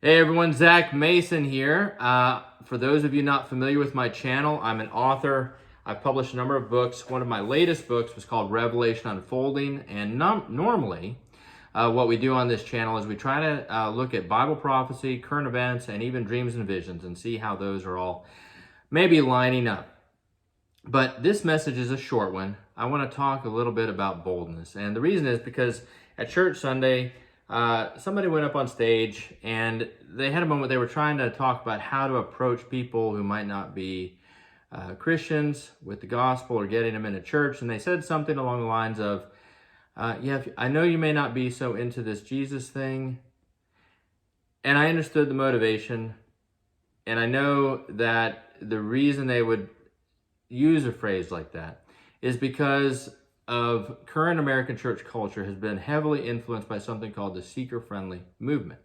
Hey everyone, Zach Mason here. For those of you not familiar with my channel, I'm an author. I've published a number of books. One of my latest books was called Revelation Unfolding. And normally, what we do on this channel is we try to look at Bible prophecy, current events, and even dreams and visions and see how those are all maybe lining up. But this message is a short one. I want to talk a little bit about boldness. And the reason is because at church Sunday, somebody went up on stage and they had a moment. They were trying to talk about how to approach people who might not be Christians with the gospel or getting them into church. And they said something along the lines of, I know you may not be so into this Jesus thing. And I understood the motivation. And I know that the reason they would use a phrase like that is because of current American church culture has been heavily influenced by something called the seeker-friendly movement.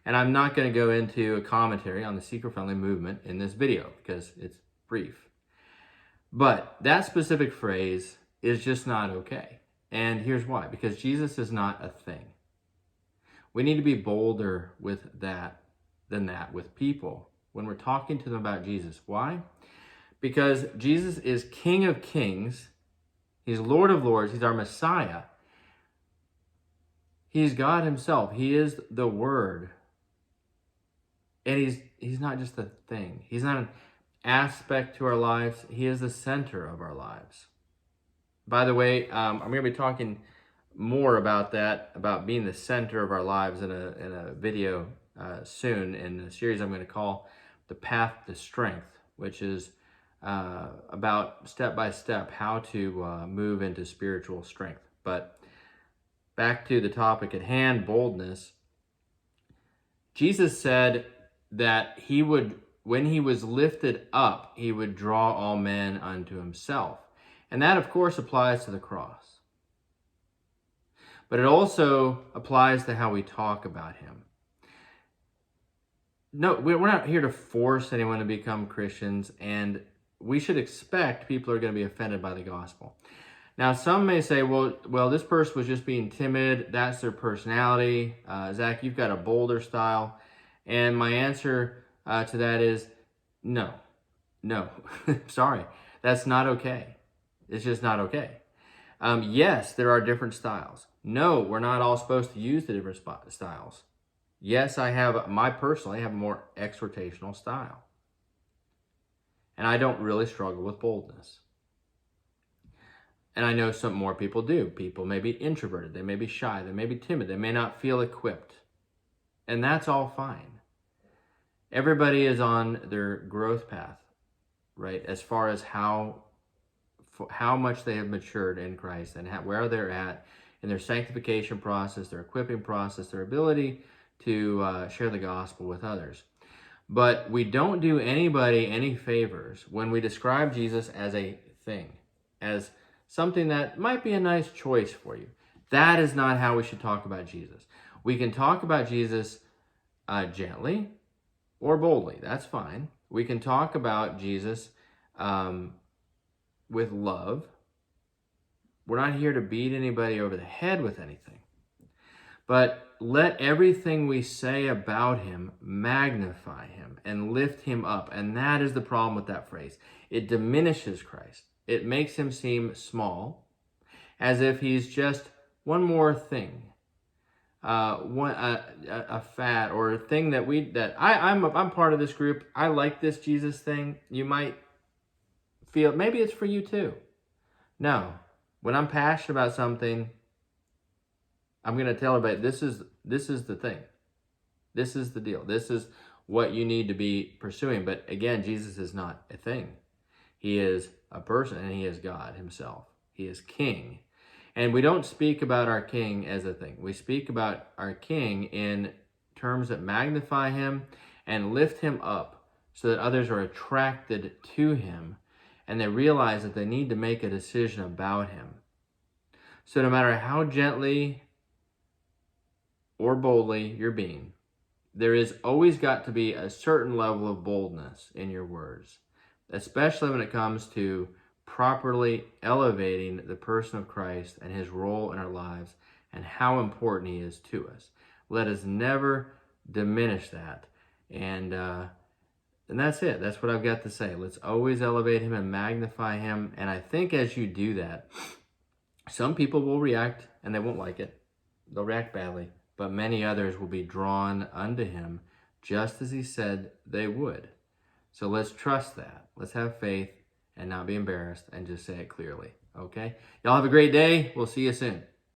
And I'm not going to go into a commentary on the seeker-friendly movement in this video because it's brief. But that specific phrase is just not okay. And here's why. Because Jesus is not a thing. We need to be bolder with that than that with people when we're talking to them about Jesus. Why? Because Jesus is King of Kings. He's Lord of Lords. He's our Messiah. He's God himself. He is the Word. And he's not just a thing. He's not an aspect to our lives. He is the center of our lives. By the way, I'm going to be talking more about that, about being the center of our lives in a video soon in a series I'm going to call The Path to Strength, which is about step by step how to move into spiritual strength. But back to the topic at hand, boldness. Jesus said that he would, when he was lifted up, he would draw all men unto himself. And that, of course, applies to the cross. But it also applies to how we talk about him. No, we're not here to force anyone to become Christians, and we should expect people are going to be offended by the gospel. Now, some may say, well, this person was just being timid. That's their personality. Zach, you've got a bolder style. And my answer to that is no. Sorry. That's not okay. It's just not okay. Yes, there are different styles. No, we're not all supposed to use the different styles. Yes, I have a more exhortational style. And I don't really struggle with boldness. And I know some more people do. People may be introverted. They may be shy. They may be timid. They may not feel equipped. And that's all fine. Everybody is on their growth path, right? As far as how much they have matured in Christ and where they're at in their sanctification process, their equipping process, their ability to share the gospel with others. But we don't do anybody any favors when we describe Jesus as a thing, as something that might be a nice choice for you. That is not how we should talk about Jesus. We can talk about Jesus gently or boldly. That's fine. We can talk about Jesus with love. We're not here to beat anybody over the head with anything. But let everything we say about him magnify him and lift him up. And that is the problem with that phrase. It diminishes Christ. It makes him seem small, as if he's just one more thing, a fad or a thing I'm part of this group. I like this Jesus thing. You might feel maybe it's for you too. No, when I'm passionate about something, I'm going to tell everybody, this is the thing. This is the deal. This is what you need to be pursuing. But again, Jesus is not a thing. He is a person, and he is God himself. He is King. And we don't speak about our King as a thing. We speak about our King in terms that magnify him and lift him up so that others are attracted to him and they realize that they need to make a decision about him. So no matter how gently or boldly you're being, there is always got to be a certain level of boldness in your words, especially when it comes to properly elevating the person of Christ and his role in our lives and how important he is to us. Let us never diminish that. And that's it. That's what I've got to say. Let's always elevate him and magnify him. And I think as you do that, some people will react and they won't like it. They'll react badly. But many others will be drawn unto him just as he said they would. So let's trust that. Let's have faith and not be embarrassed and just say it clearly. Okay? Y'all have a great day. We'll see you soon.